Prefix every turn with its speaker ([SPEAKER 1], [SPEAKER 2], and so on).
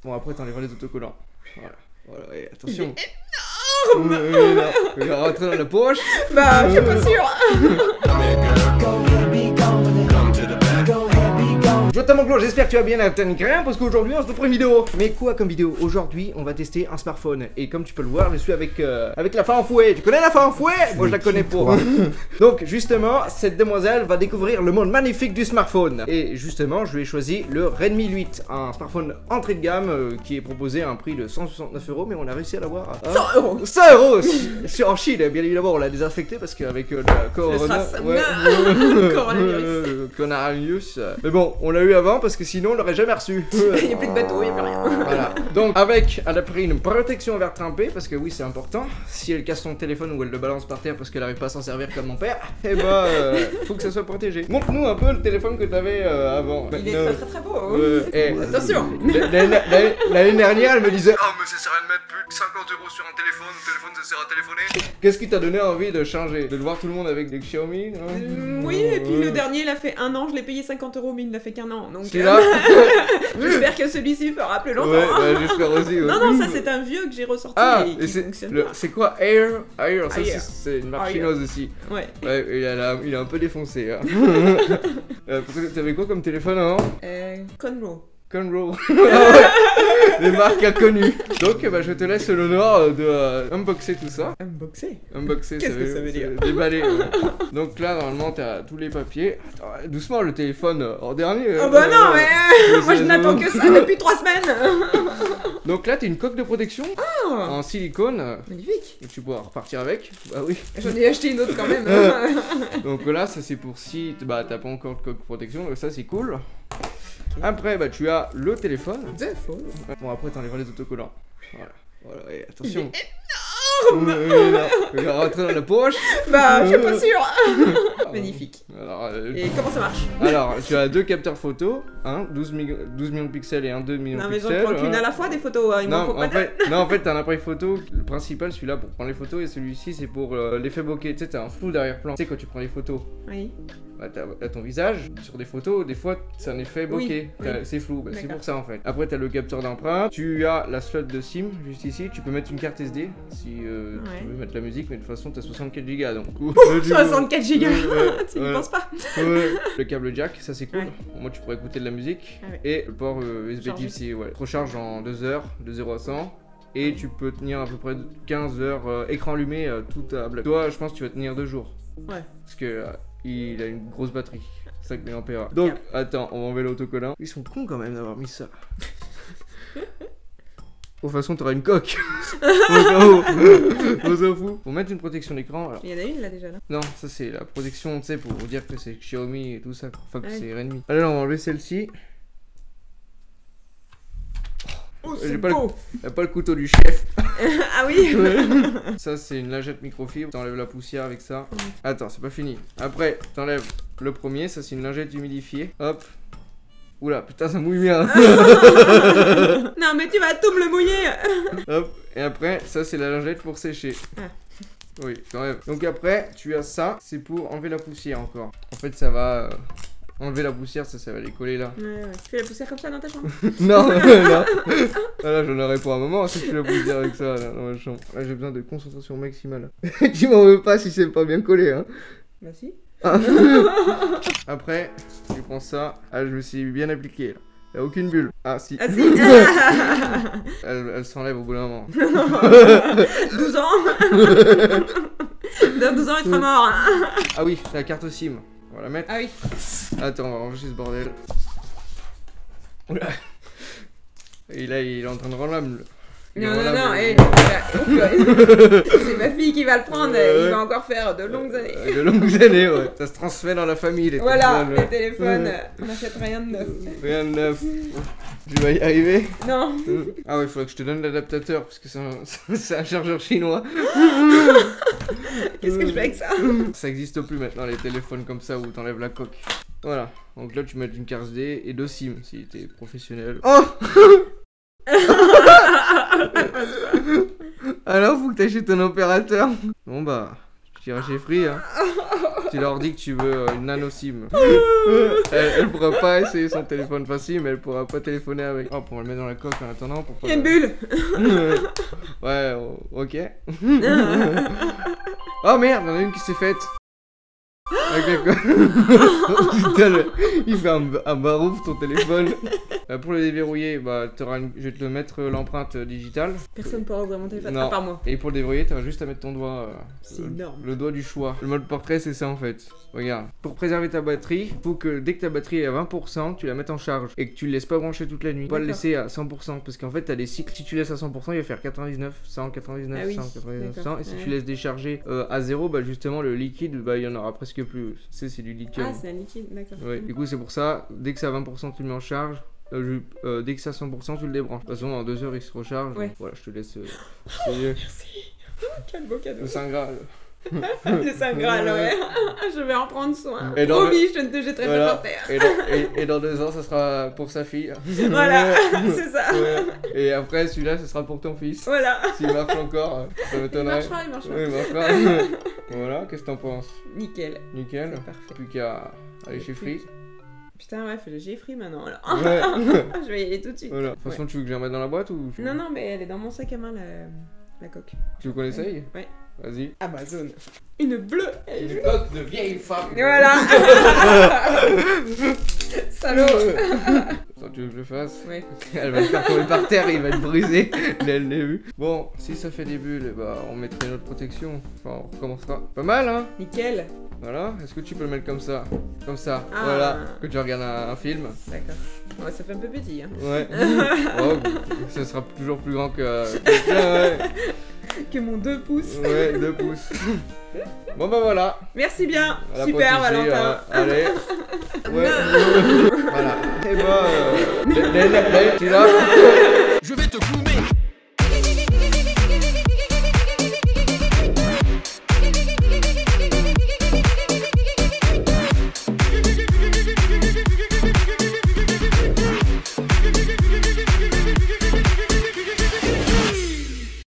[SPEAKER 1] Bon, après, t'enlèveras les autocollants. Voilà. Voilà, et attention.
[SPEAKER 2] Énorme.
[SPEAKER 1] Il va rentrer dans la poche.
[SPEAKER 2] Bah, je suis pas sûre.
[SPEAKER 1] Yo Tamanglo, j'espère que tu vas bien, t'as rien parce qu'aujourd'hui on se retrouve une vidéo. Mais quoi comme vidéo? Aujourd'hui on va tester un smartphone. Et comme tu peux le voir, je suis avec la femme en fouet. Tu connais la femme en fouet? Moi je la connais pas. Donc justement, cette demoiselle va découvrir le monde magnifique du smartphone. Et justement, je lui ai choisi le Redmi 8, un smartphone entrée de gamme qui est proposé à un prix de 169 €, mais on a réussi à l'avoir à
[SPEAKER 2] 100 €.
[SPEAKER 1] 100 €. En Chine, bien évidemment, on l'a désinfecté parce qu'avec le coronavirus. Mais bon, on l'a eu avant parce que sinon on l'aurait jamais reçu.
[SPEAKER 2] Il n'y a plus de bateau, il n'y a plus rien.
[SPEAKER 1] Voilà. Donc avec, elle a pris une protection verre trempée parce que oui c'est important. Si elle casse son téléphone ou elle le balance par terre parce qu'elle n'arrive pas à s'en servir comme mon père, eh bah faut que ça soit protégé. Montre-nous un peu le téléphone que t'avais avant.
[SPEAKER 2] Il est très très très beau. Attention.
[SPEAKER 1] L'année dernière elle me disait oh mais ça sert à rien de mettre plus de 50 € sur un téléphone ça sert à téléphoner. Qu'est-ce qui t'a donné envie de changer? De le voir tout le monde avec des Xiaomi?
[SPEAKER 2] Oui, et puis le dernier il a fait 1 an, je l'ai payé 50 € mais il n'a fait qu'1 an. Donc j'espère que celui-ci fera plus longtemps.
[SPEAKER 1] Ouais, j'espère aussi. Ouais.
[SPEAKER 2] Non, ça c'est un vieux que j'ai ressorti et qui fonctionne pas.
[SPEAKER 1] C'est quoi Air, ça c'est une marque chinoise aussi.
[SPEAKER 2] Ouais.
[SPEAKER 1] Ouais, il a un peu défoncé. Hein. T'avais quoi comme téléphone avant?
[SPEAKER 2] Conroe.
[SPEAKER 1] Conroe. Les marques inconnues. Donc bah, je te laisse l'honneur de unboxer tout ça. Unboxer,
[SPEAKER 2] qu'est-ce que ça veut dire?
[SPEAKER 1] Déballer. Donc là normalement t'as tous les papiers. Attends, doucement le téléphone en dernier.
[SPEAKER 2] Oh bah non mais moi je n'attends que ça depuis 3 semaines.
[SPEAKER 1] Donc là t'as une coque de protection en silicone.
[SPEAKER 2] Magnifique.
[SPEAKER 1] Et tu pourras repartir avec. Bah oui.
[SPEAKER 2] J'en ai acheté une autre quand même.
[SPEAKER 1] Donc là ça c'est pour si bah t'as pas encore de coque de protection. Donc ça c'est cool. Après, bah, tu as le téléphone. Bon, après, t'enlèveras les autocollants. Voilà, et attention.
[SPEAKER 2] Énorme.
[SPEAKER 1] Il va rentrer dans la poche.
[SPEAKER 2] Bah, je suis pas sûre. Magnifique.
[SPEAKER 1] Alors,
[SPEAKER 2] et comment ça marche?
[SPEAKER 1] Alors, tu as deux capteurs photo, 12 millions de pixels et 2 millions de pixels.
[SPEAKER 2] Non, mais j'en prends qu'une à la fois des photos. Il m'en faut pas
[SPEAKER 1] non, en fait, t'as un appareil photo, le principal, celui-là pour prendre les photos, et celui-ci, c'est pour l'effet bokeh. Tu sais, t'as un flou d'arrière-plan. Tu sais, quand tu prends les photos.
[SPEAKER 2] Oui.
[SPEAKER 1] Bah, t'as ton visage sur des photos, des fois c'est un effet bokeh, c'est flou, bah, c'est pour ça en fait. Après t'as le capteur d'empreinte, tu as la slot de SIM juste ici, tu peux mettre une carte SD si tu veux mettre la musique, mais de toute façon t'as 64 Go donc.
[SPEAKER 2] 64 Go. Tu n'y penses pas.
[SPEAKER 1] Le câble jack, ça c'est cool, moi tu pourrais écouter de la musique, et le port USB Type-C, recharge en 2 heures, de 0 à 100. Et tu peux tenir à peu près 15 heures écran allumé tout à blague. Toi je pense que tu vas tenir 2 jours.
[SPEAKER 2] Ouais.
[SPEAKER 1] Parce que il a une grosse batterie, 5000 mAh. Donc, attends, on va enlever l'autocollant. Ils sont cons quand même d'avoir mis ça. De toute façon, t'auras une coque. On s'en fout. Faut mettre une protection d'écran. Alors.
[SPEAKER 2] Il y en a une là déjà là.
[SPEAKER 1] Non, ça c'est la protection, tu sais, pour vous dire que c'est Xiaomi et tout ça. Enfin, que c'est Redmi. Allez, on va enlever celle-ci.
[SPEAKER 2] Oh, c'est
[SPEAKER 1] beau. Pas le couteau du chef.
[SPEAKER 2] Ah oui.
[SPEAKER 1] Ça c'est une lingette microfibre, t'enlèves la poussière avec ça. Attends, c'est pas fini. Après, t'enlèves le premier, ça c'est une lingette humidifiée. Hop. Oula, putain, ça mouille bien.
[SPEAKER 2] Non mais tu vas tout me le mouiller.
[SPEAKER 1] Hop. Et après, ça c'est la lingette pour sécher. Oui, quand même. Donc après, tu as ça, c'est pour enlever la poussière encore. En fait, ça va... enlever la poussière, ça va les coller là.
[SPEAKER 2] Ouais. Tu fais la poussière comme ça dans ta chambre?
[SPEAKER 1] Non, non. Là, j'en aurais pour un moment si tu fais la poussière avec ça là, dans ma chambre. Là, j'ai besoin de concentration maximale. Tu m'en veux pas si c'est pas bien collé, hein.
[SPEAKER 2] Bah si.
[SPEAKER 1] Après, tu prends ça. Ah, je me suis bien appliqué là. Y'a aucune bulle. Ah si.
[SPEAKER 2] Ah si.
[SPEAKER 1] Elle s'enlève au bout d'un moment.
[SPEAKER 2] 12 ans. Dans 12 ans, il sera mort.
[SPEAKER 1] Ah oui, la carte SIM. On va la mettre.
[SPEAKER 2] Ah oui.
[SPEAKER 1] Attends, on va ranger ce bordel. Oula. Et là, il est en train de rendre l'âme.
[SPEAKER 2] Non, c'est ma fille qui va le prendre, il va encore faire de longues années.
[SPEAKER 1] De longues années, ouais. Ça se transmet dans la famille, les
[SPEAKER 2] voilà,
[SPEAKER 1] téléphones.
[SPEAKER 2] Les téléphones, on n'achète rien de neuf.
[SPEAKER 1] Rien de neuf. Tu vas y arriver?
[SPEAKER 2] Non.
[SPEAKER 1] Ah ouais, il faudrait que je te donne l'adaptateur, parce que c'est un chargeur chinois.
[SPEAKER 2] Qu'est-ce que je fais avec ça?
[SPEAKER 1] Ça existe plus maintenant, les téléphones comme ça, où t'enlèves la coque. Voilà, donc là tu mets une carte SD et 2 SIM, si t'es professionnel. Oh. Alors faut que t'achètes un opérateur. Bon bah, je dirais chez Free hein. Tu leur dis que tu veux une nano SIM. Elle pourra pas essayer son téléphone facile, mais elle pourra pas téléphoner avec. Hop, on va le mettre dans la coque en attendant pour pas.
[SPEAKER 2] Il y a une bulle.
[SPEAKER 1] Ouais, ok. Oh merde, il y en a une qui s'est faite. Putain, il fait un barouf ton téléphone. Pour le déverrouiller, bah, je vais te mettre l'empreinte digitale.
[SPEAKER 2] Personne ne peut ouvrir mon téléphone,
[SPEAKER 1] non.
[SPEAKER 2] à part moi.
[SPEAKER 1] Et pour le déverrouiller, tu vas juste à mettre ton doigt.
[SPEAKER 2] C'est énorme.
[SPEAKER 1] Le doigt du choix. Le mode portrait, c'est ça en fait. Regarde. Pour préserver ta batterie, faut que dès que ta batterie est à 20%, tu la mettes en charge. Et que tu le laisses pas brancher toute la nuit. Pas le laisser à 100%. Parce qu'en fait, t'as des cycles. Si tu laisses à 100%, il va faire 99, 100, 99,
[SPEAKER 2] ah oui,
[SPEAKER 1] 100, 99, 100. Et si
[SPEAKER 2] ouais.
[SPEAKER 1] tu laisses décharger à 0, bah justement, le liquide, bah il y en aura presque plus. C'est du lithium.
[SPEAKER 2] Ah, c'est un liquide, d'accord.
[SPEAKER 1] Ouais. Du coup, c'est pour ça, dès que c'est à 20%, tu le mets en charge. Dès que c'est à 100%, tu le débranches. De toute façon, dans 2 heures, il se recharge.
[SPEAKER 2] Ouais.
[SPEAKER 1] Voilà, je te laisse.
[SPEAKER 2] Merci. Quel beau cadeau.
[SPEAKER 1] Le Saint Graal.
[SPEAKER 2] Le Saint Graal, ouais. Je vais en prendre soin.
[SPEAKER 1] Et
[SPEAKER 2] promis, je ne te jetterai pas par terre.
[SPEAKER 1] Et dans 2 ans, ça sera pour sa fille.
[SPEAKER 2] Voilà, c'est ça.
[SPEAKER 1] Ouais. Et après, celui-là, ce sera pour ton fils.
[SPEAKER 2] Voilà.
[SPEAKER 1] S'il marche encore, ça m'étonnerait.
[SPEAKER 2] Il marchera.
[SPEAKER 1] Oui, il marchera. Voilà, qu'est-ce que t'en penses?
[SPEAKER 2] Nickel.
[SPEAKER 1] Nickel.
[SPEAKER 2] C'est parfait.
[SPEAKER 1] Plus qu'à aller chez Free.
[SPEAKER 2] Putain, ouais, j'ai Free maintenant. Alors.
[SPEAKER 1] Ouais.
[SPEAKER 2] Je vais y aller tout de suite.
[SPEAKER 1] Voilà. De toute façon, tu veux que je la mette dans la boîte ou
[SPEAKER 2] Non, non, mais elle est dans mon sac à main, la coque.
[SPEAKER 1] Tu veux qu'on essaye?
[SPEAKER 2] Ouais.
[SPEAKER 1] Vas-y.
[SPEAKER 2] Amazon. Une bleue.
[SPEAKER 1] Une coque de vieille femme.
[SPEAKER 2] Voilà. Salaud.
[SPEAKER 1] Attends, tu veux que je le fasse?
[SPEAKER 2] Ouais.
[SPEAKER 1] Elle va le faire tomber par terre et il va être brisé. Elle l'a vu. Bon, si ça fait des bulles, bah, on mettrait notre protection. Enfin, on recommencera. Pas mal, hein?
[SPEAKER 2] Nickel.
[SPEAKER 1] Voilà. Est-ce que tu peux le mettre comme ça? Comme ça.
[SPEAKER 2] Ah.
[SPEAKER 1] Voilà. Que tu regardes un film.
[SPEAKER 2] D'accord. Ouais, ça fait un peu petit, hein.
[SPEAKER 1] Ouais. Oh, ça sera toujours plus grand que... ouais.
[SPEAKER 2] Que mon 2 pouces.
[SPEAKER 1] Ouais, 2 pouces. Bon bah voilà.
[SPEAKER 2] Merci bien.
[SPEAKER 1] Voilà,
[SPEAKER 2] super,
[SPEAKER 1] protégé,
[SPEAKER 2] Valentin.
[SPEAKER 1] Allez. Ouais. Voilà. Et bah, tu là.
[SPEAKER 3] Je vais te couper.